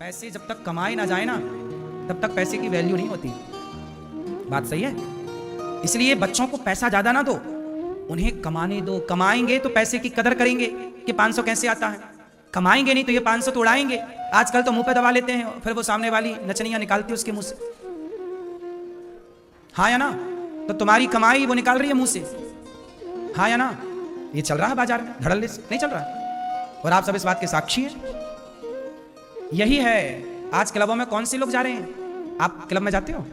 पैसे जब तक कमाए ना जाए ना तब तक पैसे की वैल्यू नहीं होती। बात सही है। इसलिए बच्चों को पैसा ज्यादा ना दो, उन्हें कमाने दो। कमाएंगे तो पैसे की कदर करेंगे कि 500 कैसे आता है। कमाएंगे नहीं तो ये 500 तो उड़ाएंगे। आजकल तो मुंह पे दबा लेते हैं, फिर वो सामने वाली नचनियां निकालती है उसके मुंह से। हाँ या ना? तो तुम्हारी कमाई वो निकाल रही है मुंह से। हाँ या ना? ये चल रहा है बाजार में, धड़ल्ले से नहीं चल रहा है, और आप सब इस बात के साक्षी हैं। यही है। आज क्लबों में कौन से लोग जा रहे हैं? आप क्लब में जाते हो?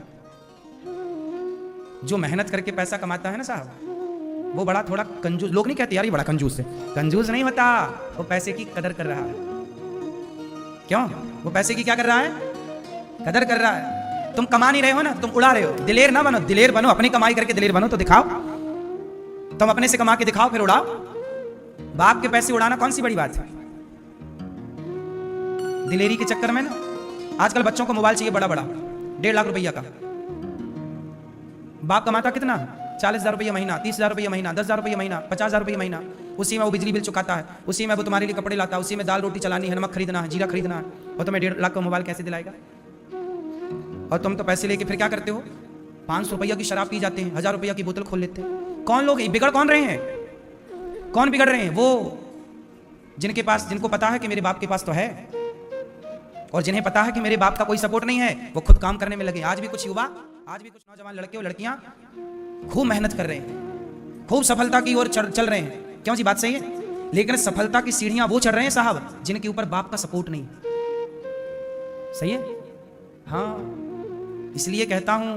जो मेहनत करके पैसा कमाता है ना साहब, वो बड़ा थोड़ा कंजूस। लोग नहीं कहते यार ये बड़ा कंजूस है। कंजूस नहीं होता, वो पैसे की कदर कर रहा है। क्यों? वो पैसे की क्या कर रहा है? कदर कर रहा है। तुम कमा नहीं रहे हो ना, तुम उड़ा रहे हो। दिलेर ना बनो, दिलेर बनो। अपनी कमाई करके दिलेर बनो तो दिखाओ। तुम अपने से कमा के दिखाओ, फिर उड़ाओ। बाप के पैसे उड़ाना कौन सी बड़ी बात है? दिलेरी के चक्कर में ना आजकल बच्चों को मोबाइल चाहिए बड़ा बड़ा, 1.5 लाख रुपया का। बाप कमाता कितना? 40,000 रुपया महीना, 30,000 रुपया महीना, 10,000 रुपया महीना, 50,000 रुपया महीना। उसी में वो बिजली बिल चुकाता है, उसी में वो तुम्हारे लिए कपड़े लाता है, उसी में दाल रोटी चलानी है, नमक खरीदना है, जीरा खरीदना है। और तुम्हें 1.5 लाख का मोबाइल कैसे दिलाएगा? और तुम तो पैसे लेके फिर क्या करते हो? 500 रुपया की शराब पी जाते हैं, 1000 रुपया की बोतल खोल लेते हैं। कौन लोग बिगड़ कौन रहे हैं? कौन बिगड़ रहे हैं? वो जिनके पास, जिनको पता है कि मेरे बाप के पास तो है, और जिन्हें पता है कि मेरे बाप का कोई सपोर्ट नहीं है, वो खुद काम करने में लगे। आज भी कुछ युवा, आज भी कुछ नौजवान लड़के और लड़कियां खूब मेहनत कर रहे हैं, खूब सफलता की ओर चल रहे हैं। क्यों जी? बात सही है। लेकिन सफलता की सीढ़ियां वो चढ़ रहे हैं साहब जिनके ऊपर बाप का सपोर्ट नहीं। सही है? हाँ। इसलिए कहता हूं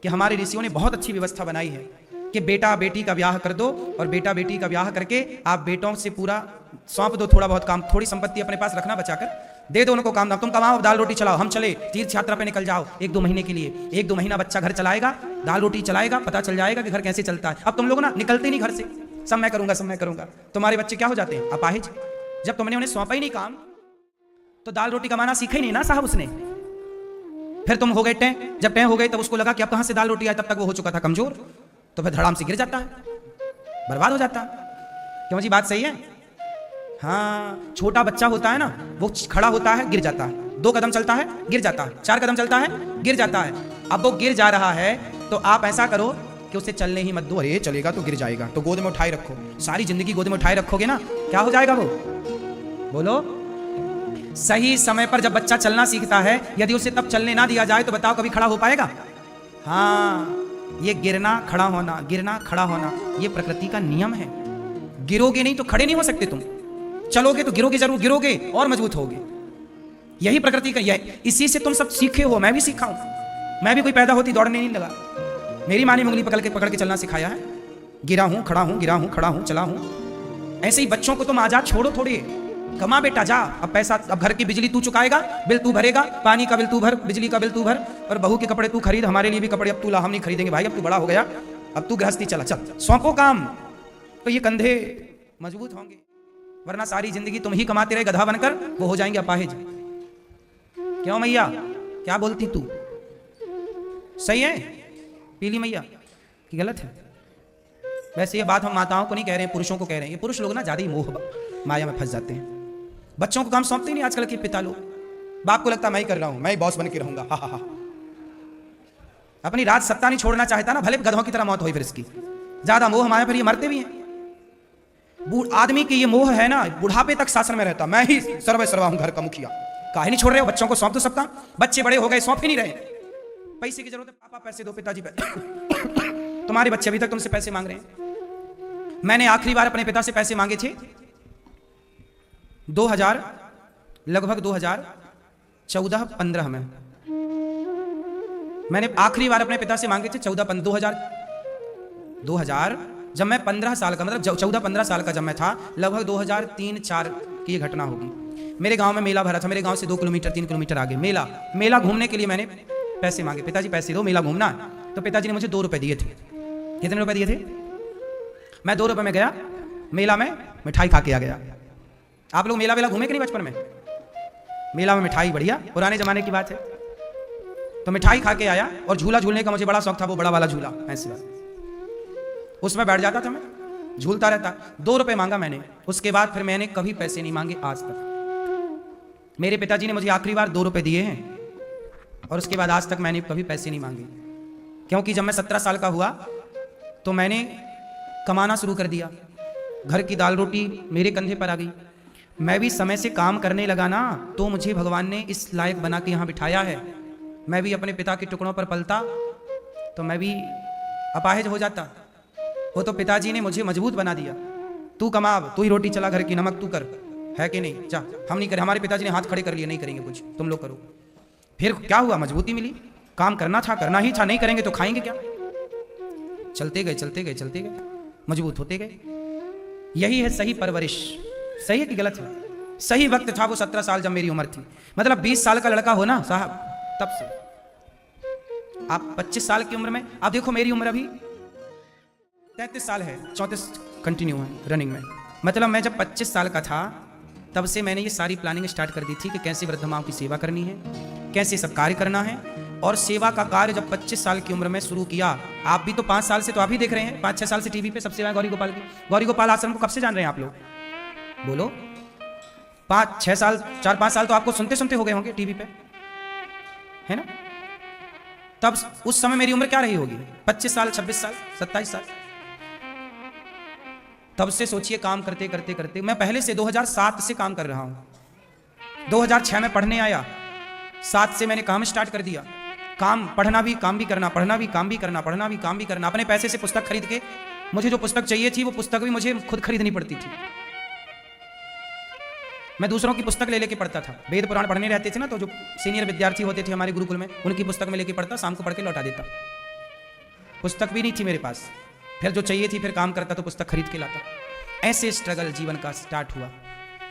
कि हमारे ऋषियों ने बहुत अच्छी व्यवस्था बनाई है कि बेटा बेटी का ब्याह कर दो, और बेटा बेटी का ब्याह करके आप बेटों से पूरा सौंप दो। थोड़ा बहुत काम, थोड़ी संपत्ति अपने पास रखना बचाकर, दे दो उनको काम ना। तुम कमाओ, दाल रोटी चलाओ, हम चले तीर्थ यात्रा पे निकल जाओ 1-2 महीने के लिए। 1-2 महीना बच्चा घर चलाएगा, दाल रोटी चलाएगा, पता चल जाएगा कि घर कैसे चलता है। अब तुम लोग ना निकलते नहीं घर से, सब मैं करूंगा, सब मैं करूंगा। तुम्हारे बच्चे क्या हो जाते हैं? अपाहिज। जब तुमने उन्हें सौंपा ही नहीं काम, तो दाल रोटी कमाना सीखा ही नहीं ना साहब उसने। फिर तुम हो गए टें। जब टें हो गए तब उसको लगा कि अब कहां से दाल रोटी आए, तब तक वो हो चुका था कमजोर। तो फिर धड़ाम से गिर जाता है, बर्बाद हो जाता है। क्यों जी? बात सही है। हाँ। छोटा बच्चा होता है ना, वो खड़ा होता है, गिर जाता है, 2 कदम चलता है, गिर जाता है, 4 कदम चलता है, गिर जाता है। अब वो गिर जा रहा है तो आप ऐसा करो कि उसे चलने ही मत दो। अरे चलेगा तो गिर जाएगा, तो गोद में उठाए रखो। सारी जिंदगी गोद में उठाए रखोगे ना, क्या हो जाएगा वो? बोलो। सही समय पर जब बच्चा चलना सीखता है, यदि उसे तब चलने ना दिया जाए तो बताओ कभी खड़ा हो पाएगा? हाँ। ये गिरना खड़ा होना, गिरना खड़ा होना, ये प्रकृति का नियम है। गिरोगे नहीं तो खड़े नहीं हो सकते तुम। चलोगे तो गिरोगे जरूर, गिरोगे और मजबूत होगे। यही प्रकृति का, यही, इसी से तुम सब सीखे हो। मैं भी सीखा हूं। मैं भी कोई पैदा होती दौड़ने नहीं लगा। मेरी माँ ने उंगली पकड़ के चलना सिखाया है। गिरा हूं, खड़ा हूं, गिरा हूं, खड़ा हूं, चला हूं। ऐसे ही बच्चों को तुम आजाद छोड़ो थोड़ी। कमा बेटा, जा। अब पैसा, अब घर की बिजली तू चुकाएगा, बिल तू भरेगा, पानी का बिल तू भर, बिजली का बिल तू भर, और बहू के कपड़े तू खरीद। हमारे लिए भी कपड़े अब तू ला, हम नहीं खरीदेंगे भाई, अब तू बड़ा हो गया, अब तू गृहस्थी चला, चल सौंपो काम, तो ये कंधे मजबूत होंगे। वरना सारी जिंदगी तुम ही कमाते रहे गधा बनकर, वो हो जाएंगे अपाहिज। क्यों मैया? क्या बोलती तू? सही है पीली मैया कि गलत है? वैसे ये बात हम माताओं को नहीं कह रहे हैं, पुरुषों को कह रहे हैं। ये पुरुष लोग ना ज्यादा ही मोह माया में फंस जाते हैं। बच्चों को काम सौंपते ही नहीं आजकल के पिता लोग। बाप को लगता मैं ही कर रहा हूं, मैं ही बॉस बन के रहूंगा। हा हा हा। अपनी राज सत्ता नहीं छोड़ना चाहता ना, भले गधों की तरह मौत हो फिर इसकी। ज्यादा मोह माया पर ये मरते भी हैं। आदमी की ये मोह है ना, बुढ़ापे तक शासन में रहता, मैं ही सर्वा हूं, घर का मुखिया। काहे नहीं छोड़ रहे हो? बच्चों को सौंप दो सबका। बच्चे बड़े हो गए, सौंप ही नहीं रहे। पैसे की जरूरत है, पापा पैसे दो, पिताजी पैसे। तुम्हारे बच्चे अभी तक तुमसे पैसे मांग रहे हैं। मैंने आखिरी बार अपने पिता से पैसे मांगे थे 2000, लगभग 2014-15 में। मैंने आखिरी बार अपने पिता से मांगे थे 2000 जब मैं 15 साल का, मतलब 14-15 साल का जब मैं था, लगभग 2003-4 की ये घटना होगी। मेरे गांव में मेला भरा था। मेरे गांव से 2 किलोमीटर 3 किलोमीटर आगे मेला घूमने के लिए मैंने पैसे मांगे। पिताजी पैसे दो, मेला घूमना है। तो पिताजी ने मुझे 2 रुपए दिए थे। कितने रुपए दिए थे? मैं 2 रुपए में गया मेला में, मिठाई खा के आ गया। आप लोग मेला घूमे कि नहीं बचपन में? मेला में मिठाई, बढ़िया पुराने जमाने की बात है। तो मिठाई खा के आया, और झूला झूलने का मुझे बड़ा शौक था, वो बड़ा वाला झूला ऐसे, उसमें बैठ जाता था मैं, झूलता रहता। 2 रुपए मांगा मैंने। उसके बाद फिर मैंने कभी पैसे नहीं मांगे आज तक। मेरे पिताजी ने मुझे आखिरी बार 2 रुपए दिए हैं और उसके बाद आज तक मैंने कभी पैसे नहीं मांगे, क्योंकि जब मैं 17 साल का हुआ तो मैंने कमाना शुरू कर दिया। घर की दाल रोटी मेरे कंधे पर आ गई। मैं भी समय से काम करने लगा ना, तो मुझे भगवान ने इस लायक बना के यहाँ बिठाया है। मैं भी अपने पिता के टुकड़ों पर पलता तो मैं भी अपाहिज हो जाता। वो तो पिताजी ने मुझे मजबूत बना दिया। तू कमा, तू ही रोटी चला, घर की नमक तू कर, है कि नहीं? जा, हम नहीं करें। हमारे पिताजी ने हाथ खड़े कर लिए, नहीं करेंगे कुछ, तुम लोग करो। फिर क्या हुआ? मजबूती मिली। काम करना था, करना ही था, नहीं करेंगे तो खाएंगे क्या? चलते गए चलते गए चलते गए, मजबूत होते गए। यही है सही परवरिश। सही है कि गलत है? सही वक्त था वो 17 साल जब मेरी उम्र थी। मतलब 20 साल का लड़का हो ना साहब, तब से आप 25 साल की उम्र में, आप देखो मेरी उम्र अभी 33 साल है, 34 कंटिन्यू है रनिंग में। मतलब मैं जब 25 साल का था तब से मैंने ये सारी प्लानिंग स्टार्ट कर दी थी कि कैसे वृद्ध माओं की सेवा करनी है, कैसे सब कार्य करना है। और सेवा का कार्य जब 25 साल की उम्र में शुरू किया, आप भी तो 5 साल से तो आप ही देख रहे हैं, 5-6 साल से टीवी पे सब सेवा गौरी गोपाल की। गौरी गोपाल आश्रम को कब से जान रहे हैं आप लोग? बोलो। 5-6 साल, 4-5 साल तो आपको सुनते सुनते हो गए होंगे टीवी पे, है ना? तब उस समय मेरी उम्र क्या रही होगी? 25 साल, 26 साल, 27 साल। तब से सोचिए काम करते करते करते, मैं पहले से 2007 से काम कर रहा हूं। 2006 में पढ़ने आया, 7 से मैंने काम स्टार्ट कर दिया। काम, पढ़ना भी, काम भी करना, पढ़ना भी, काम भी करना, पढ़ना भी, काम भी करना। अपने पैसे से पुस्तक खरीद के, मुझे जो पुस्तक चाहिए थी वो पुस्तक भी मुझे खुद खरीदनी पड़ती थी। मैं दूसरों की पुस्तक ले लेके पढ़ता था। वेद पुराण पढ़ने रहते थे ना, तो जो सीनियर विद्यार्थी होते थे हमारे गुरुकुल में, उनकी पुस्तक में लेके पढ़ता, शाम को पढ़ के लौटा देता। पुस्तक भी नहीं थी मेरे पास। फिर जो चाहिए थी फिर काम करता तो पुस्तक खरीद के लाता। ऐसे स्ट्रगल जीवन का स्टार्ट हुआ।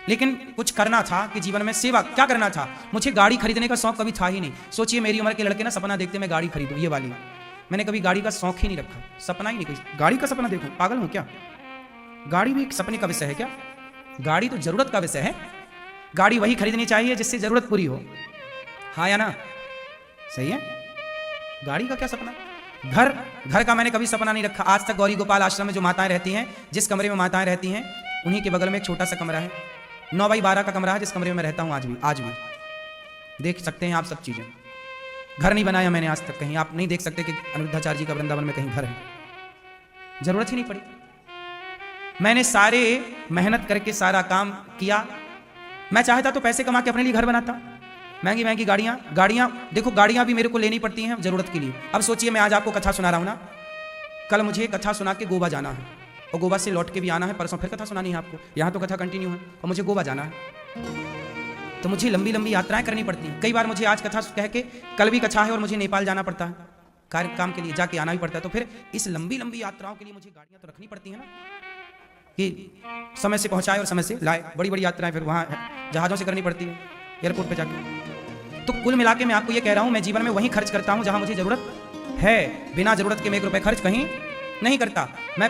लेकिन कुछ करना था कि जीवन में सेवा क्या करना था। मुझे गाड़ी खरीदने का शौक कभी था ही नहीं। सोचिए मेरी उम्र के लड़के ना सपना देखते मैं गाड़ी खरीदूं, ये वाली। मैंने कभी गाड़ी का शौक ही नहीं रखा, सपना ही नहीं। कोई गाड़ी का सपना देखूं, पागल हूं क्या? गाड़ी भी एक सपने का विषय है क्या? गाड़ी तो जरूरत का विषय है। गाड़ी वही खरीदनी चाहिए जिससे जरूरत पूरी हो, हाँ या ना? सही है। गाड़ी का क्या सपना? घर का मैंने कभी सपना नहीं रखा आज तक। गौरी गोपाल आश्रम में जो माताएं रहती हैं, जिस कमरे में माताएं रहती हैं, उन्हीं के बगल में एक छोटा सा कमरा है, 9x12 का कमरा है, जिस कमरे में मैं रहता हूं आज भी देख सकते हैं आप सब चीजें। घर नहीं बनाया मैंने आज तक कहीं, आप नहीं देख सकते कि अनिरुद्धाचार्य जी का वृंदावन में कहीं घर है। जरूरत ही नहीं पड़ी। मैंने सारे मेहनत करके सारा काम किया। मैं चाहता तो पैसे कमा के अपने लिए घर बनाता, महंगी महंगी गाड़ियां देखो, गाड़ियां भी मेरे को लेनी पड़ती हैं जरूरत के लिए। अब सोचिए मैं आज आपको कथा सुना रहा हूं ना, कल मुझे कथा सुना के गोवा जाना है और गोवा से लौट के भी आना है, परसों फिर कथा सुनानी है आपको। यहाँ तो कथा कंटिन्यू है और मुझे गोवा जाना है, तो मुझे लंबी लंबी यात्राएं करनी पड़ती हैं। कई बार मुझे आज कथा कह के कल भी कथा है और मुझे नेपाल जाना पड़ता है, कार्य काम के लिए जाके आना भी पड़ता है। तो फिर इस लंबी लंबी यात्राओं के लिए मुझे गाड़ियां तो रखनी पड़ती है ना, कि समय से पहुंचाए और समय से लाए। बड़ी बड़ी यात्राएं फिर वहाँ जहाज़ों से करनी पड़ती है, एयरपोर्ट पे जाके। तो कुल मिला के मैं आपको ये कह रहा हूँ, मैं जीवन में वहीं खर्च करता हूँ जहाँ मुझे ज़रूरत है। बिना ज़रूरत के मैं 1 रुपये खर्च कहीं नहीं करता। मैं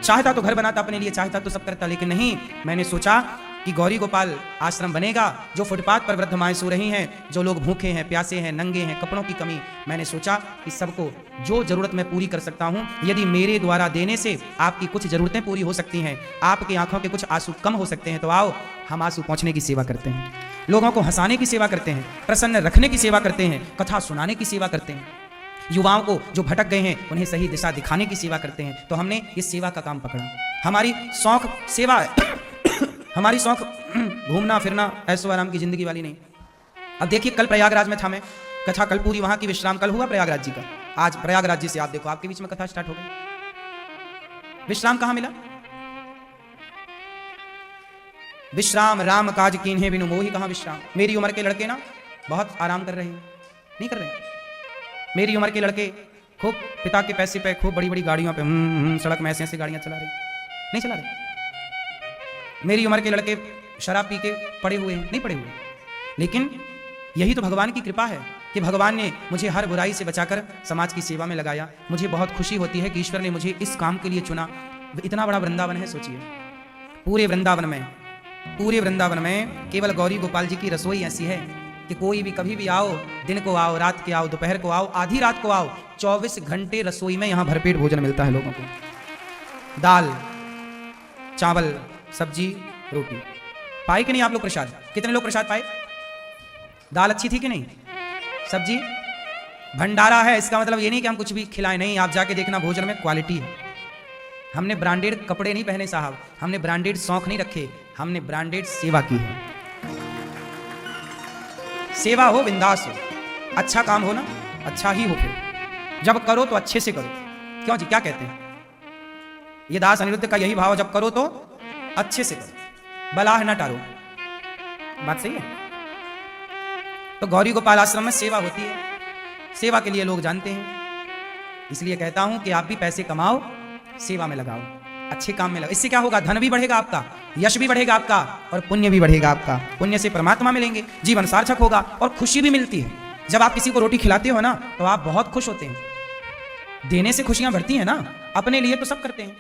चाहता तो घर बनाता अपने लिए, चाहता तो सब करता, लेकिन नहीं। मैंने सोचा कि गौरी गोपाल आश्रम बनेगा, जो फुटपाथ पर वृद्ध माएँ सो रही हैं, जो लोग भूखे हैं, प्यासे हैं, नंगे हैं, कपड़ों की कमी। मैंने सोचा कि सबको जो जरूरत मैं पूरी कर सकता हूं, यदि मेरे द्वारा देने से आपकी कुछ जरूरतें पूरी हो सकती हैं, आपकी आंखों के कुछ आंसू कम हो सकते हैं, तो आओ हम आंसू पहुंचने की सेवा करते हैं, लोगों को हंसाने की सेवा करते हैं, प्रसन्न रखने की सेवा करते हैं, कथा सुनाने की सेवा करते हैं, युवाओं को जो भटक गए हैं उन्हें सही दिशा दिखाने की सेवा करते हैं। तो हमने इस सेवा का काम पकड़ा। हमारी शौक सेवा है। हमारी शौक घूमना फिरना ऐशो आराम की जिंदगी वाली नहीं। अब देखिए कल प्रयागराज में था मैं, कथा कल पूरी वहां की विश्राम कल हुआ प्रयागराज जी का। आज प्रयागराज जी से आप देखो आपके बीच में कथा स्टार्ट हो गई। विश्राम कहां मिला? विश्राम राम काज कीन्हे बिनु मोहि कहां विश्राम। मेरी उम्र के लड़के ना बहुत आराम कर रहे हैं, नहीं कर रहे हैं। मेरी उम्र के लड़के खूब पिता के पैसे पे खूब बड़ी बड़ी गाड़ियों पे सड़क में ऐसे ऐसे गाड़ियां चला रहे, नहीं चला रहे। मेरी उम्र के लड़के शराब पी के पड़े हुए हैं, नहीं पड़े हुए। लेकिन यही तो भगवान की कृपा है कि भगवान ने मुझे हर बुराई से बचाकर समाज की सेवा में लगाया। मुझे बहुत खुशी होती है कि ईश्वर ने मुझे इस काम के लिए चुना। इतना बड़ा वृंदावन है, सोचिए पूरे वृंदावन में केवल गौरी गोपाल जी की रसोई ऐसी है कि कोई भी कभी भी आओ, दिन को आओ, रात के आओ, दोपहर को आओ, आधी रात को आओ, 24 घंटे रसोई में यहाँ भरपेट भोजन मिलता है लोगों को। दाल चावल सब्जी रोटी। पाए कि नहीं आप लोग प्रसाद? कितने लोग प्रसाद पाए? दाल अच्छी थी कि नहीं, सब्जी, भंडारा है, इसका मतलब ये नहीं कि हम कुछ भी खिलाएं, नहीं, आप जाके देखना भोजन में क्वालिटी है। हमने ब्रांडेड कपड़े नहीं पहने साहब, हमने ब्रांडेड शौक नहीं रखे, हमने ब्रांडेड सेवा की है। सेवा हो, बिंदास हो, अच्छा काम हो ना, अच्छा ही हो, फिर जब करो तो अच्छे से करो। क्यों जी, क्या कहते हैं? ये दास अनिरुद्ध का यही भाव, जब करो तो अच्छे से करो, बलाह न टारो। बात सही है। तो गौरी गोपाल आश्रम में सेवा होती है, सेवा के लिए लोग जानते हैं, इसलिए कहता हूं कि आप भी पैसे कमाओ, सेवा में लगाओ, अच्छे काम में लगाओ। इससे क्या होगा? धन भी बढ़ेगा आपका, यश भी बढ़ेगा आपका, और पुण्य भी बढ़ेगा आपका। पुण्य से परमात्मा मिलेंगे, जीवन सार्थक होगा, और खुशी भी मिलती है। जब आप किसी को रोटी खिलाते हो ना, तो आप बहुत खुश होते हैं। देने से खुशियां बढ़ती हैं ना, अपने लिए तो सब करते हैं।